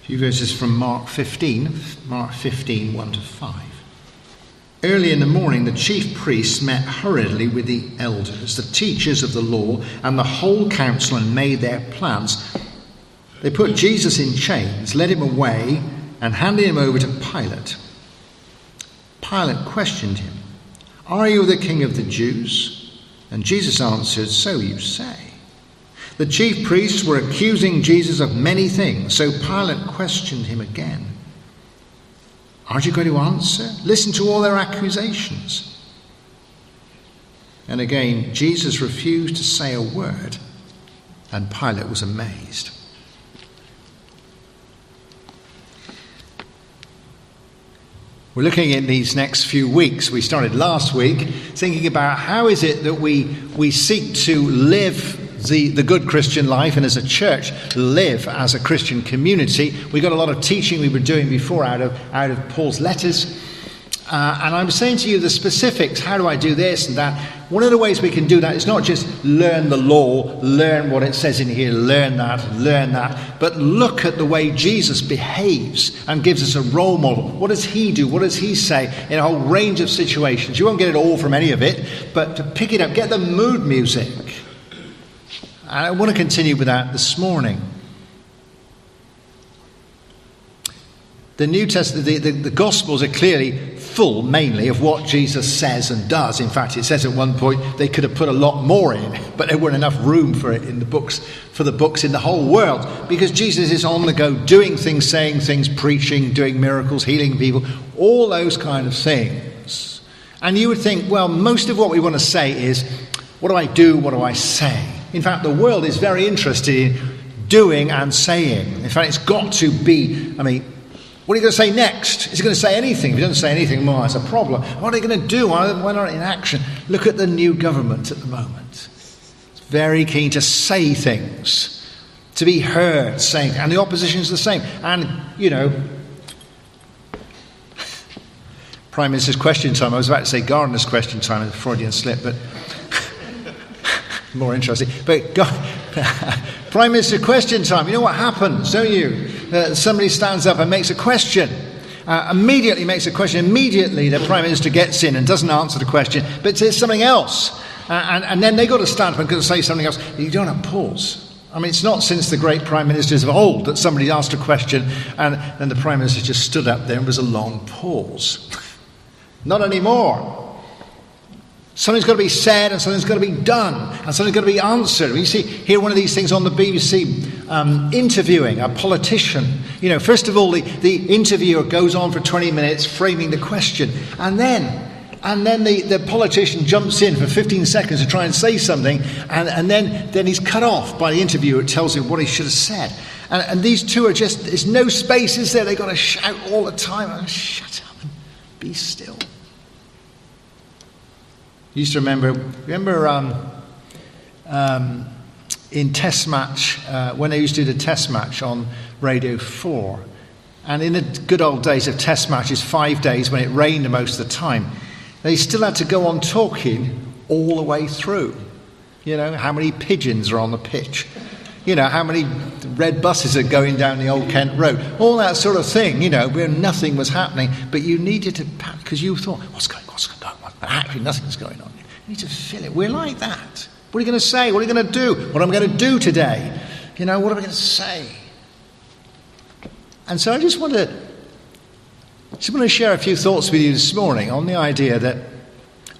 few verses from Mark 15, 1-5. Early in the morning, the chief priests met hurriedly with the elders, the teachers of the law, and the whole council, and made their plans. They put Jesus in chains, led him away, and handed him over to Pilate. Pilate questioned him, "Are you the king of the Jews?" And Jesus answered, "So you say." The chief priests were accusing Jesus of many things, so Pilate questioned him again. "Aren't you going to answer? Listen to all their accusations." And again, Jesus refused to say a word, and Pilate was amazed. We're looking in these next few weeks. We started last week thinking about how is it that we seek to live the good Christian life, and as a church live as a Christian community. We got a lot of teaching we were doing before out of Paul's letters, and I'm saying to you the specifics. How do I do this and that? One of the ways we can do that is not just learn the law, learn what it says in here, learn that, but look at the way Jesus behaves and gives us a role model. What does he do? What does he say in a whole range of situations? You won't get it all from any of it, but to pick it up, get the mood music. I want to continue with that this morning. The New Testament, the Gospels are clearly full, mainly, of what Jesus says and does. In fact, it says at one point they could have put a lot more in, but there weren't enough room for it in the books, for the books in the whole world, because Jesus is on the go, doing things, saying things, preaching, doing miracles, healing people, all those kind of things. And you would think, well, most of what we want to say is, what do I do? What do I say? In fact, the world is very interested in doing and saying. In fact, it's got to be, what are you going to say next? Is he going to say anything? If he doesn't say anything more, that's a problem. What are they going to do? Why not in action? Look at the new government at the moment. It's very keen to say things, to be heard saying, and the opposition is the same. And, Prime Minister's question time. I was about to say Gardner's question time, a Freudian slip, but more interesting. But Prime Minister question time. You know what happens, don't you? Somebody stands up and makes a question. Immediately makes a question. Immediately the Prime Minister gets in and doesn't answer the question, but says something else. And then they got to stand up and got to say something else. You don't have pause. It's not since the great Prime Ministers of old that somebody asked a question and then the Prime Minister just stood up there and was a long pause. Not anymore. Something's got to be said and something's got to be done and something's got to be answered. You see here one of these things on the BBC, interviewing a politician. First of all, the interviewer goes on for 20 minutes framing the question, and then the politician jumps in for 15 seconds to try and say something, and then he's cut off by the interviewer. It tells him what he should have said. And these two are just, there's no space, is there? They've got to shout all the time. Shut up and be still. I used to remember in Test Match, when they used to do the Test Match on Radio 4, and in the good old days of Test Matches, 5 days when it rained most of the time, they still had to go on talking all the way through. How many pigeons are on the pitch, how many red buses are going down the Old Kent Road, all that sort of thing, where nothing was happening, but you needed to, because you thought, what's going on? But actually nothing's going on. You need to fill it. We're like that. What are you going to say? What are you going to do? What am I going to do today? What am I going to say? And so I just want to share a few thoughts with you this morning on the idea that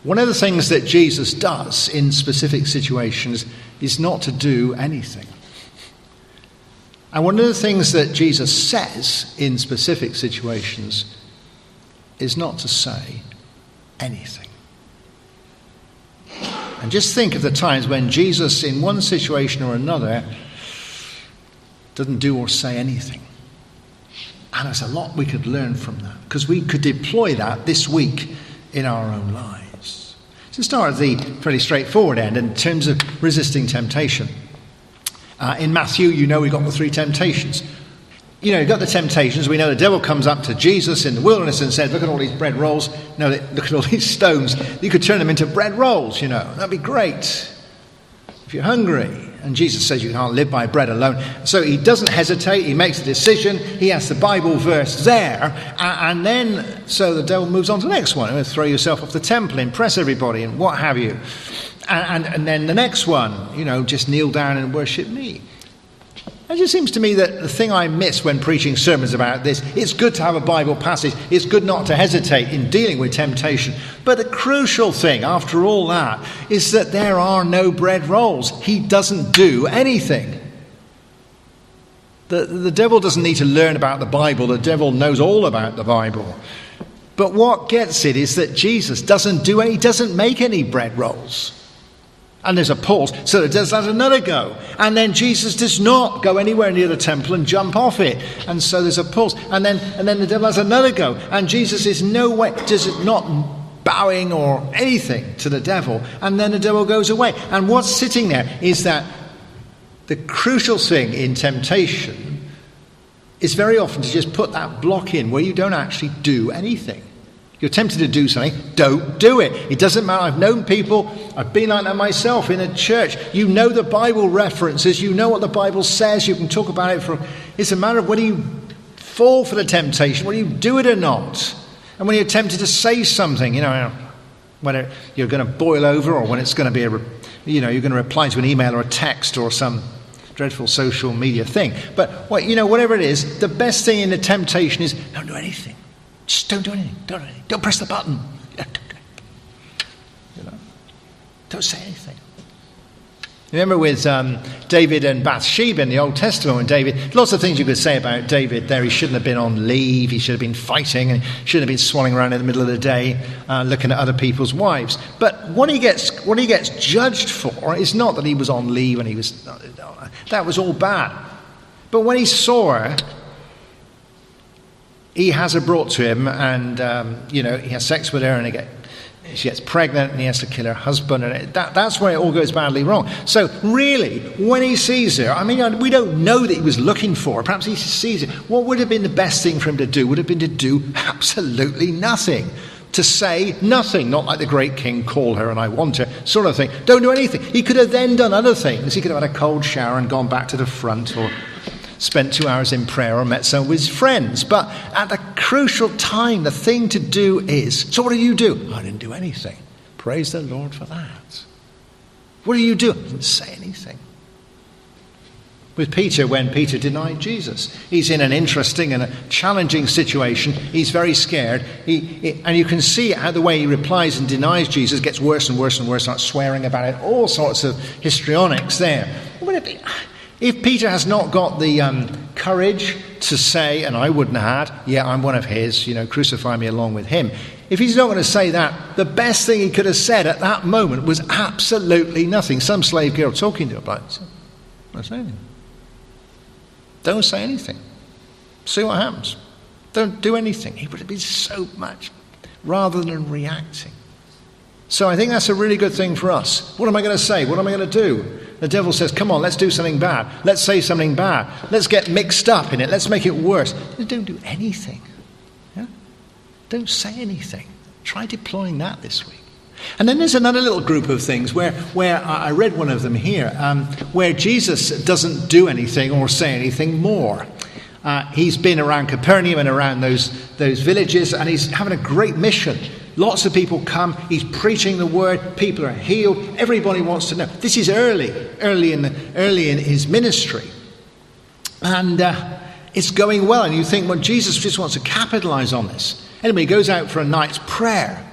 one of the things that Jesus does in specific situations is not to do anything. And one of the things that Jesus says in specific situations is not to say anything. And just think of the times when Jesus, in one situation or another, doesn't do or say anything. And there's a lot we could learn from that, because we could deploy that this week in our own lives. So start at the fairly straightforward end in terms of resisting temptation. In Matthew, we've got the 3 temptations. You've got the temptations. We know the devil comes up to Jesus in the wilderness and said, look at all these bread rolls. No, look at all these stones. You could turn them into bread rolls, That'd be great if you're hungry. And Jesus says you can't live by bread alone. So he doesn't hesitate. He makes a decision. He has the Bible verse there. And then, so the devil moves on to the next one. Throw yourself off the temple, impress everybody, and what have you. And then the next one, just kneel down and worship me. It just seems to me that the thing I miss when preaching sermons about this, it's good to have a Bible passage. It's good not to hesitate in dealing with temptation. But the crucial thing, after all that, is that there are no bread rolls. He doesn't do anything. The devil doesn't need to learn about the Bible. The devil knows all about the Bible. But what gets it is that Jesus doesn't make any bread rolls. And there's a pause, so it does that another go. And then Jesus does not go anywhere near the temple and jump off it. And so there's a pause. And then the devil has another go. And Jesus is not bowing or anything to the devil. And then the devil goes away. And what's sitting there is that the crucial thing in temptation is very often to just put that block in where you don't actually do anything. You're tempted to do something, don't do it. It doesn't matter. I've known people, I've been like that myself in a church. You know the Bible references, you know what the Bible says, you can talk about it. It's a matter of whether you fall for the temptation, whether you do it or not. And when you're tempted to say something, whether you're going to boil over or when it's going to be you're going to reply to an email or a text or some dreadful social media thing. But whatever it is, the best thing in the temptation is don't do anything. Just don't do anything. Don't press the button. Don't say anything. Remember with David and Bathsheba in the Old Testament, when David, lots of things you could say about David there. He shouldn't have been on leave. He should have been fighting, and he shouldn't have been swanning around in the middle of the day looking at other people's wives. But what he gets judged for is not that he was on leave and he was. That was all bad. But when he saw her, he has her brought to him, and he has sex with her, and she gets pregnant, and he has to kill her husband, and that's where it all goes badly wrong. So really, when he sees her, we don't know that he was looking for her. Perhaps he sees her. What would have been the best thing for him to do? Would have been to do absolutely nothing. To say nothing, not like the great king, call her and I want her, sort of thing. Don't do anything. He could have then done other things. He could have had a cold shower and gone back to the front, or spent 2 hours in prayer or met some of his friends. But at the crucial time, the thing to do is, so what do you do? I didn't do anything. Praise the Lord for that. What do you do? I didn't say anything. With Peter, when Peter denied Jesus, he's in an interesting and a challenging situation. He's very scared. And you can see how the way he replies and denies Jesus gets worse and worse and worse, starts swearing about it, all sorts of histrionics there. What would it be? If Peter has not got the courage to say, and I wouldn't have had, yeah, I'm one of his, crucify me along with him. If he's not going to say that, the best thing he could have said at that moment was absolutely nothing. Some slave girl talking to him, don't say anything. Don't say anything. See what happens. Don't do anything. He would have been so much, rather than reacting. So I think that's a really good thing for us. What am I going to say? What am I going to do? The devil says, come on, let's do something bad. Let's say something bad. Let's get mixed up in it. Let's make it worse. Don't do anything. Yeah? Don't say anything. Try deploying that this week. And then there's another little group of things where I read one of them here, where Jesus doesn't do anything or say anything more. He's been around Capernaum and around those villages, and he's having a great mission. Lots of people come. He's preaching the word. People are healed. Everybody wants to know. This is early in his ministry, and it's going well. And you think, well, Jesus just wants to capitalize on this. Anyway, he goes out for a night's prayer,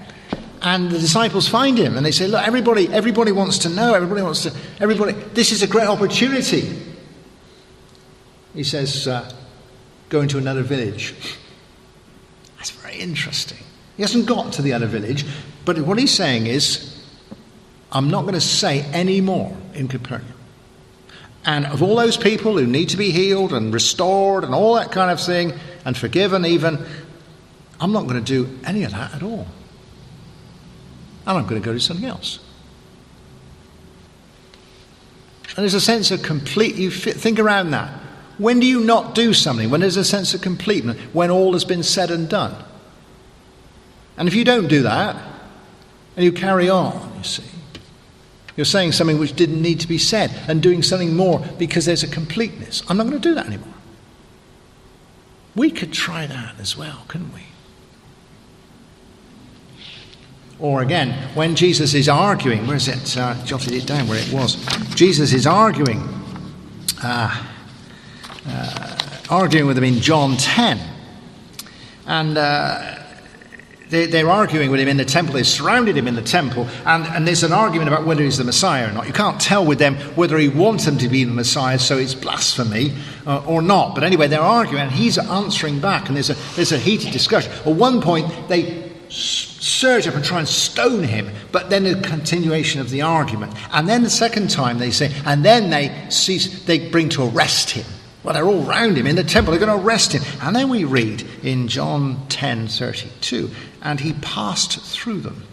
and the disciples find him, and they say, "Look, everybody wants to know. Everybody. This is a great opportunity." He says, "Go into another village." That's very interesting. He hasn't got to the other village, but what he's saying is, I'm not going to say any more in Capernaum. And of all those people who need to be healed and restored and all that kind of thing, and forgiven even, I'm not going to do any of that at all. And I'm going to go to something else. And there's a sense of think around that. When do you not do something? When there's a sense of completeness, when all has been said and done. And if you don't do that, and you carry on, you see, You're saying something which didn't need to be said and doing something more because there's a completeness. I'm not going to do that anymore. We could try that as well, couldn't we? Or again, when Jesus is arguing, where is it? I jotted it down where it was. Jesus is arguing with them in John 10. And they're arguing with him in the temple. They surrounded him in the temple. And there's an argument about whether he's the Messiah or not. You can't tell with them whether he wants them to be the Messiah, so it's blasphemy, or not. But anyway, they're arguing, and he's answering back. And there's a heated discussion. At one point, they surge up and try and stone him, but then a continuation of the argument. And then the second time they say, and then they bring to arrest him. Well, they're all round him in the temple, they're going to arrest him. And then we read in John 10:32, and he passed through them.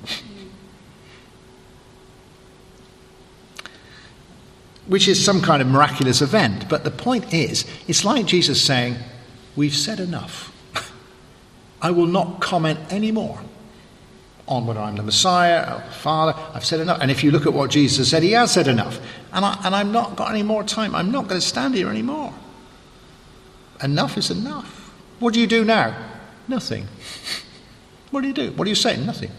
Which is some kind of miraculous event. But the point is, it's like Jesus saying, we've said enough. I will not comment any more on whether I'm the Messiah or the Father. I've said enough. And if you look at what Jesus said, he has said enough. And I've not got any more time. I'm not going to stand here anymore. Enough is enough. What do you do now? Nothing. What do you do? What do you say? Nothing.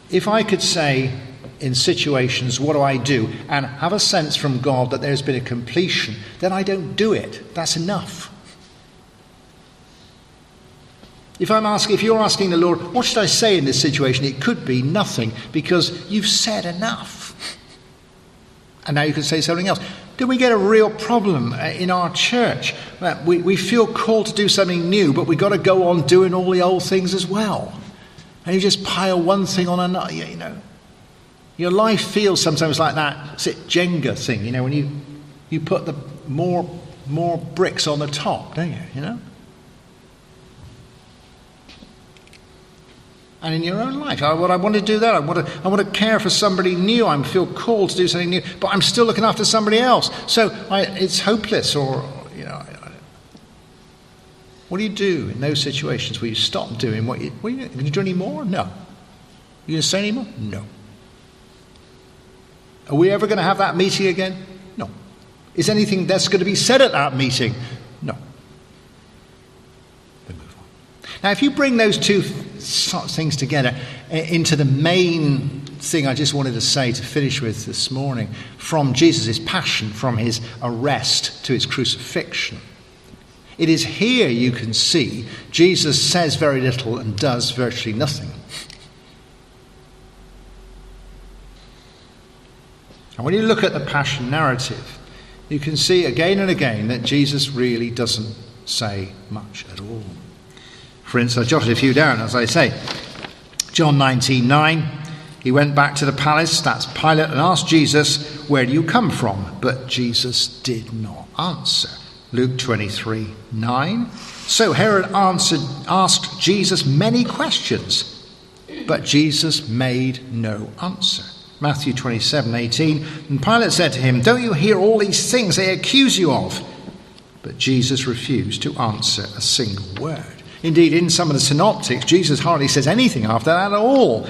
If I could say in situations, what do I do? And have a sense from God that there's been a completion, then I don't do it. That's enough. If you're asking the Lord, what should I say in this situation? It could be nothing, because you've said enough. And now you can say something else. Do we get a real problem in our church? We feel called to do something new, but we've got to go on doing all the old things as well. And you just pile one thing on another, you know. Your life feels sometimes like that Jenga thing, you know, when you put the more bricks on the top, don't you, you know? And in your own life, I want to do that. I want to care for somebody new. I feel called to do something new, but I'm still looking after somebody else. So it's hopeless. Or, you know, what do you do in those situations where you stop doing what you can you do any more? No. You going to say any more? No. Are we ever going to have that meeting again? No. Is anything that's going to be said at that meeting? No. We move on. Now, if you bring those two things together into the main thing I just wanted to say to finish with this morning, from Jesus' passion, from his arrest to his crucifixion, it is here you can see Jesus says very little and does virtually nothing. And when you look at the passion narrative, you can see again and again that Jesus really doesn't say much at all. For instance, I jotted a few down, as I say. John 19:9, he went back to the palace, that's Pilate, and asked Jesus, where do you come from? But Jesus did not answer. Luke 23:9, so Herod asked Jesus many questions, but Jesus made no answer. Matthew 27:18, and Pilate said to him, don't you hear all these things they accuse you of? But Jesus refused to answer a single word. Indeed, in some of the synoptics, Jesus hardly says anything after that at all.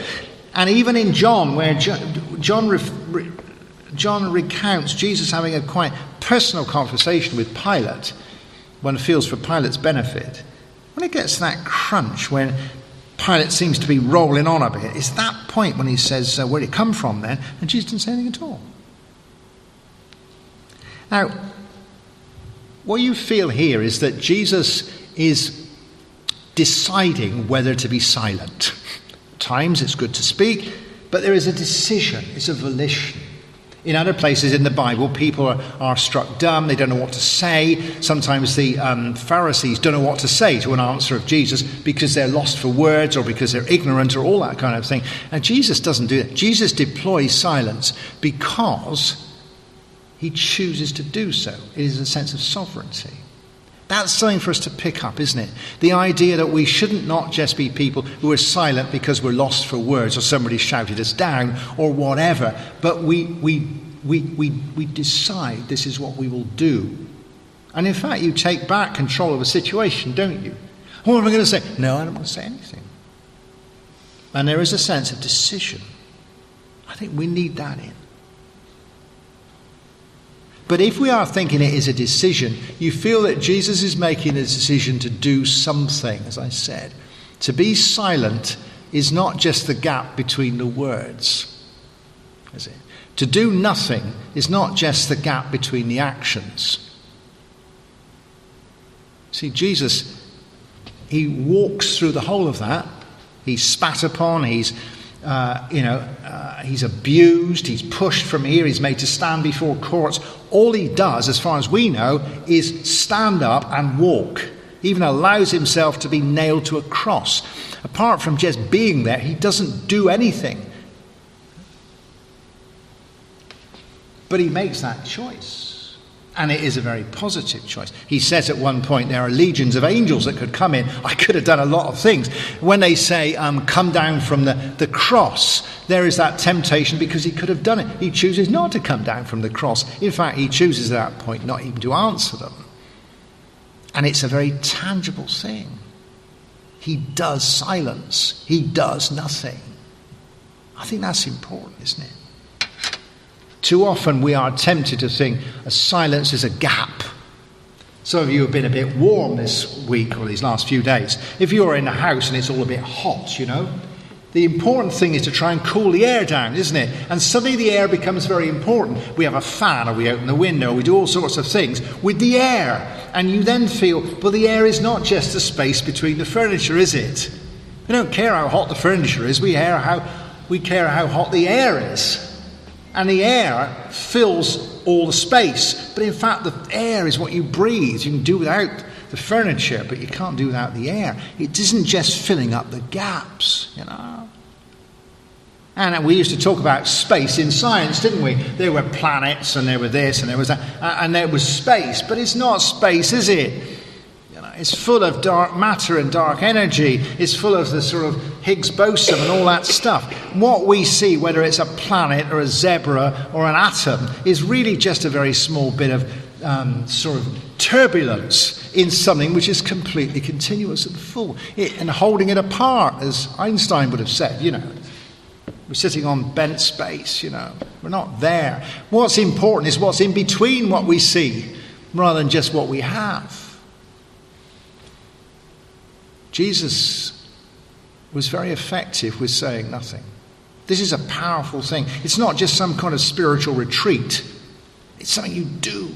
And even in John, where John recounts Jesus having a quite personal conversation with Pilate, one feels for Pilate's benefit. When it gets to that crunch, when Pilate seems to be rolling on a bit, it's that point when he says, where did it come from then? And Jesus didn't say anything at all. Now, what you feel here is that Jesus is deciding whether to be silent. At times it's good to speak, but there is a decision, it's a volition. In other places in the Bible, people are struck dumb, they don't know what to say. Sometimes the Pharisees don't know what to say to an answer of Jesus because they're lost for words or because they're ignorant or all that kind of thing. And Jesus doesn't do that. Jesus deploys silence because he chooses to do so. It is a sense of sovereignty. That's something for us to pick up, isn't it? The idea that we shouldn't not just be people who are silent because we're lost for words or somebody shouted us down or whatever, but we decide this is what we will do. And in fact, you take back control of a situation, don't you? What am I going to say? No, I don't want to say anything. And there is a sense of decision. I think we need that in. But if we are thinking it is a decision, you feel that Jesus is making a decision to do something, as I said. To be silent is not just the gap between the words, is it? To do nothing is not just the gap between the actions. See, Jesus, he walks through the whole of that. He's spat upon, he's abused, he's pushed from here, he's made to stand before courts. All he does, as far as we know, is stand up and walk. He even allows himself to be nailed to a cross. Apart from just being there, he doesn't do anything. But he makes that choice. And it is a very positive choice. He says at one point, there are legions of angels that could come in. I could have done a lot of things. When they say, come down from the cross, there is that temptation because he could have done it. He chooses not to come down from the cross. In fact, he chooses at that point not even to answer them. And it's a very tangible thing. He does silence. He does nothing. I think that's important, isn't it? Too often we are tempted to think a silence is a gap. Some of you have been a bit warm this week or these last few days. If you're in a house and it's all a bit hot, the important thing is to try and cool the air down, isn't it? And suddenly the air becomes very important. We have a fan, or we open the window, or we do all sorts of things with the air. And you then feel, well, the air is not just the space between the furniture, is it? We don't care how hot the furniture is, we care how hot the air is. And the air fills all the space. But in fact, the air is what you breathe. You can do without the furniture, but you can't do without the air. It isn't just filling up the gaps, And we used to talk about space in science, didn't we? There were planets, and there were this, and there was that, and there was space. But it's not space, is it? It's full of dark matter and dark energy. It's full of the sort of Higgs boson and all that stuff. What we see, whether it's a planet or a zebra or an atom, is really just a very small bit of sort of turbulence in something which is completely continuous and full. And holding it apart, as Einstein would have said, We're sitting on bent space, We're not there. What's important is what's in between what we see, rather than just what we have. Jesus was very effective with saying nothing. This is a powerful thing. It's not just some kind of spiritual retreat. It's something you do.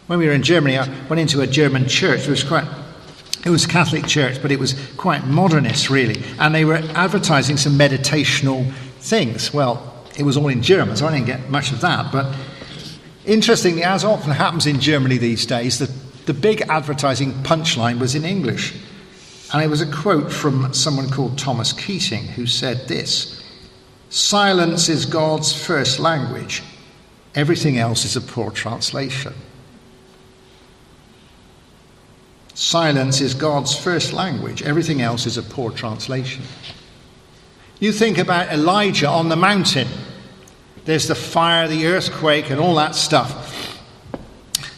When we were in Germany, I went into a German church. It was a Catholic church, but it was quite modernist, really. And they were advertising some meditational things. Well, it was all in German, so I didn't get much of that. But interestingly, as often happens in Germany these days, the big advertising punchline was in English. And it was a quote from someone called Thomas Keating, who said this: "Silence is God's first language. Everything else is a poor translation." Silence is God's first language. Everything else is a poor translation. You think about Elijah on the mountain. There's the fire, the earthquake, and all that stuff.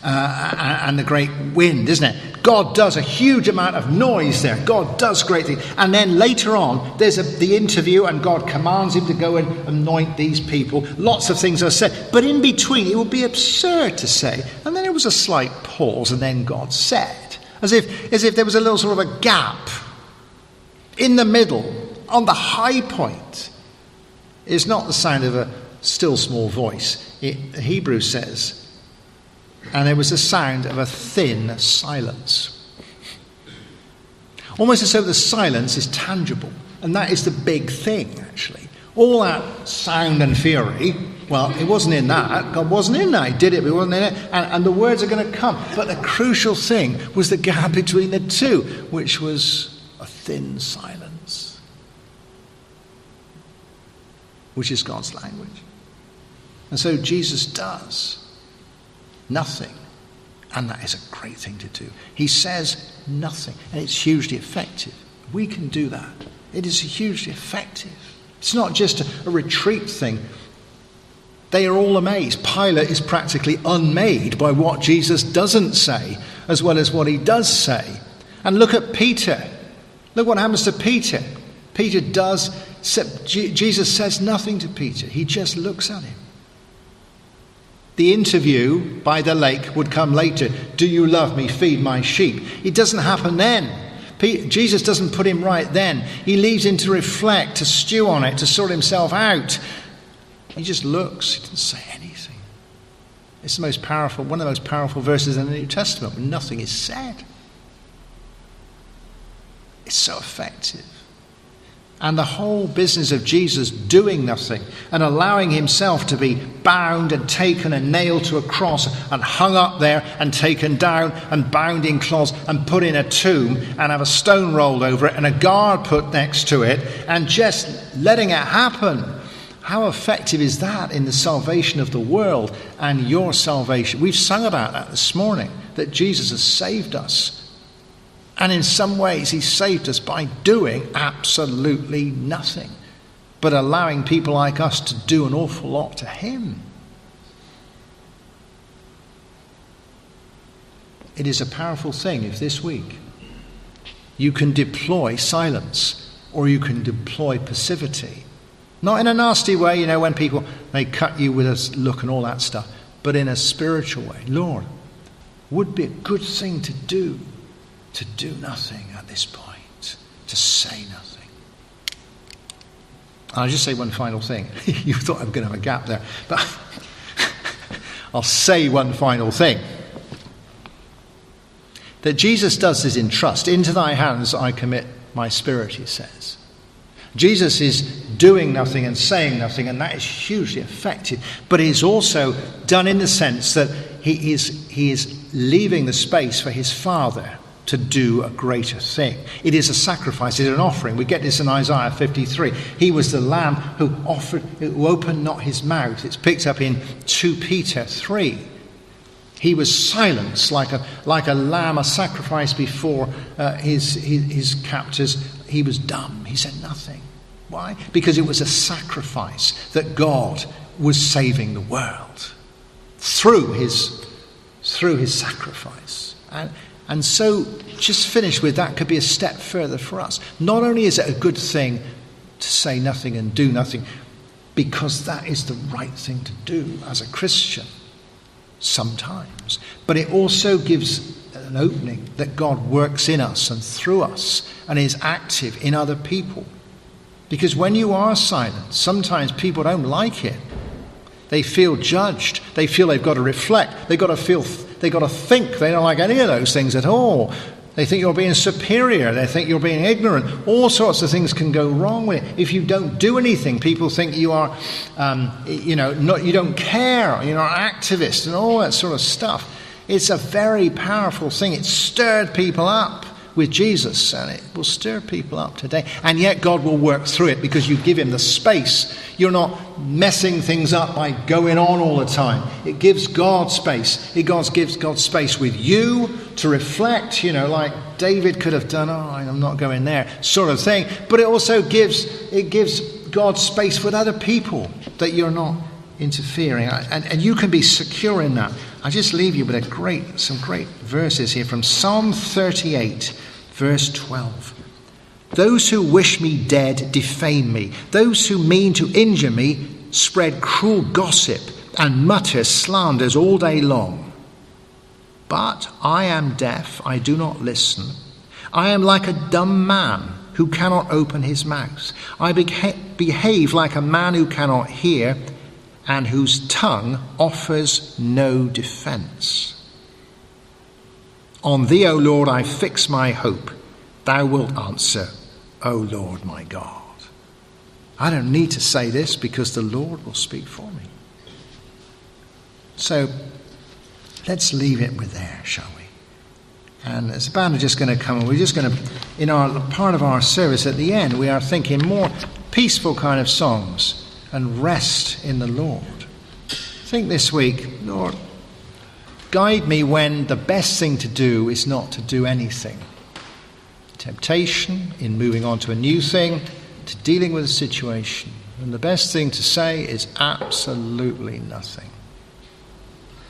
And the great wind, isn't it? God does a huge amount of noise there. God does great things. And then later on, there's the interview, and God commands him to go and anoint these people. Lots of things are said. But in between, it would be absurd to say. And then there was a slight pause, and then God said. As if there was a little sort of a gap in the middle, on the high point. It's not the sound of a still small voice. Hebrew says, and there was the sound of a thin silence. Almost as though the silence is tangible. And that is the big thing, actually. All that sound and fury, well, it wasn't in that. God wasn't in that. He did it, but he wasn't in it. And the words are going to come. But the crucial thing was the gap between the two, which was a thin silence, which is God's language. And so Jesus does nothing. And that is a great thing to do. He says nothing. And it's hugely effective. We can do that. It is hugely effective. It's not just a retreat thing. They are all amazed. Pilate is practically unmade by what Jesus doesn't say, as well as what he does say. And look at Peter. Look what happens to Peter. Jesus says nothing to Peter. He just looks at him. The interview by the lake would come later. Do you love me? Feed my sheep. It doesn't happen then. Jesus doesn't put him right then. He leaves him to reflect, to stew on it, to sort himself out. He just looks. He doesn't say anything. It's one of the most powerful verses in the New Testament when nothing is said. It's so effective. And the whole business of Jesus doing nothing and allowing himself to be bound and taken and nailed to a cross and hung up there and taken down and bound in cloths and put in a tomb and have a stone rolled over it and a guard put next to it and just letting it happen. How effective is that in the salvation of the world and your salvation? We've sung about that this morning, that Jesus has saved us. And in some ways, he saved us by doing absolutely nothing, but allowing people like us to do an awful lot to him. It is a powerful thing if this week you can deploy silence or you can deploy passivity. Not in a nasty way, when people, they cut you with a look and all that stuff, but in a spiritual way. Lord, would be a good thing to do nothing at this point, to say nothing. I'll just say one final thing. You thought I'm going to have a gap there, but I'll say one final thing. That Jesus does this in trust. Into thy hands I commit my spirit, he says. Jesus is doing nothing and saying nothing, and that is hugely effective. But it is also done in the sense that he is leaving the space for his Father to do a greater thing. It is a sacrifice, it is an offering. We get this in Isaiah 53. He was the lamb who opened not his mouth. It's picked up in 2 Peter 3. He was silenced like a lamb, a sacrifice before his captors. He was dumb. He said nothing. Why? Because it was a sacrifice that God was saving the world through his sacrifice. And so, just finish with that could be a step further for us. Not only is it a good thing to say nothing and do nothing, because that is the right thing to do as a Christian sometimes, but it also gives an opening that God works in us and through us and is active in other people. Because when you are silent, sometimes people don't like it. They feel judged. They feel they've got to reflect. They've got to think. They don't like any of those things at all. They think you're being superior. They think you're being ignorant. All sorts of things can go wrong with it. If you don't do anything, people think you are, you don't care. You're an activist and all that sort of stuff. It's a very powerful thing. It stirred people up with Jesus, and it will stir people up today. And yet God will work through it because you give him the space. You're not messing things up by going on all the time. It gives God space. It gives God space with you to reflect, like David could have done, I'm not going there, sort of thing. But it also gives God space with other people that you're not interfering. And you can be secure in that. I just leave you with some great verses here from Psalm 38, verse 12. Those who wish me dead defame me. Those who mean to injure me spread cruel gossip and mutter slanders all day long. But I am deaf, I do not listen. I am like a dumb man who cannot open his mouth. I behave like a man who cannot hear, and whose tongue offers no defence. On thee, O Lord, I fix my hope. Thou wilt answer, O Lord my God. I don't need to say this because the Lord will speak for me. So let's leave it with there, shall we? And as the band are just going to come, and we're just going to, in our part of our service at the end, we are thinking more peaceful kind of songs and rest in the Lord. Think this week, Lord, guide me when the best thing to do is not to do anything. Temptation in moving on to a new thing, to dealing with a situation. And the best thing to say is absolutely nothing.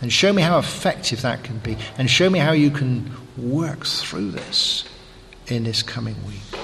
And show me how effective that can be. And show me how you can work through this in this coming week.